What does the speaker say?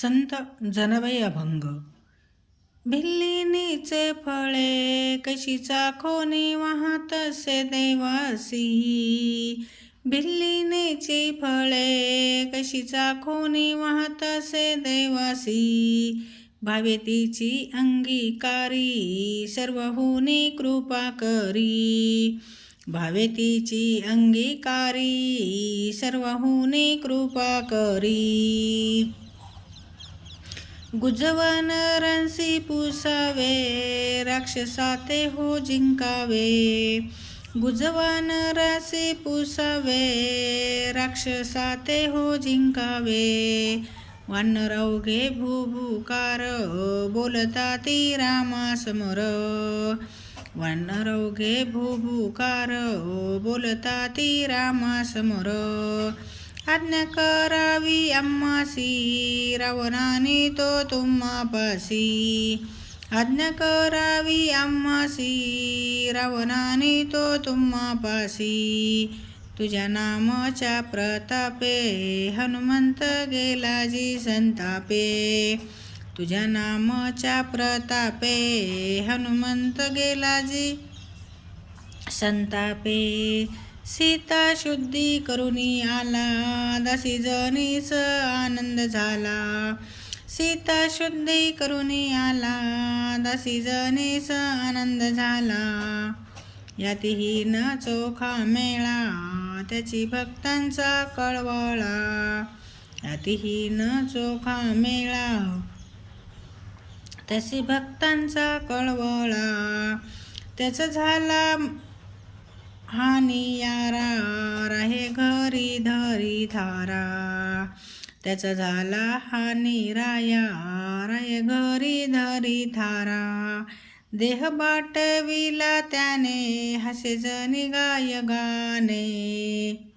संत जनाबाई अभंग. भिल्लीनीचे फळे कशी चाखोनी वाहतसे देवासी. भिल्लीनीची फळे कशी चाखोनी वाहतसे देवासी. भावे तिची अंगीकारी सर्वहुनी कृपा करी. भावे तिची अंगीकारी सर्वहुनी कृपा करी. गुजवन रंसी पुसावे राक्षसाते हो जिंकावे. गुजवन रंसी पुसावे राक्षसाते हो जिंकावे. वानर अवघे भुभुकार बोलता ती रामासमोर. वानर अवघे भुभुकार बोलता ती रामासमोर. आज्ञा करावी आम्हासी रावणाने तो तुम्हापासी. आज्ञा करावी आम्हासी रावणाने तो तुम्हापासी. तुझ्या नामाच्या प्रतापे हनुमंत गेला जी संतापे. तुझ्या नामाच्या प्रतापे हनुमंत गेला जी संतापे. सीता शुद्धी करुणी आला दासी जनीस आनंद झाला. सीता शुद्धी करुणी आला दासी जनीस आनंद झाला. यातीही न चोखा मेळा त्याची भक्तांचा कळवळा. यातीही न चोखा मेळा त्याची भक्तांचा कळवळा. त्याचा झाला हानी यारा राहे घरी धरी थारा. त्याचा झाला हानी राया राहे घरी धरी थारा. देह बाटविला त्याने हसे जनी गाय गाणे.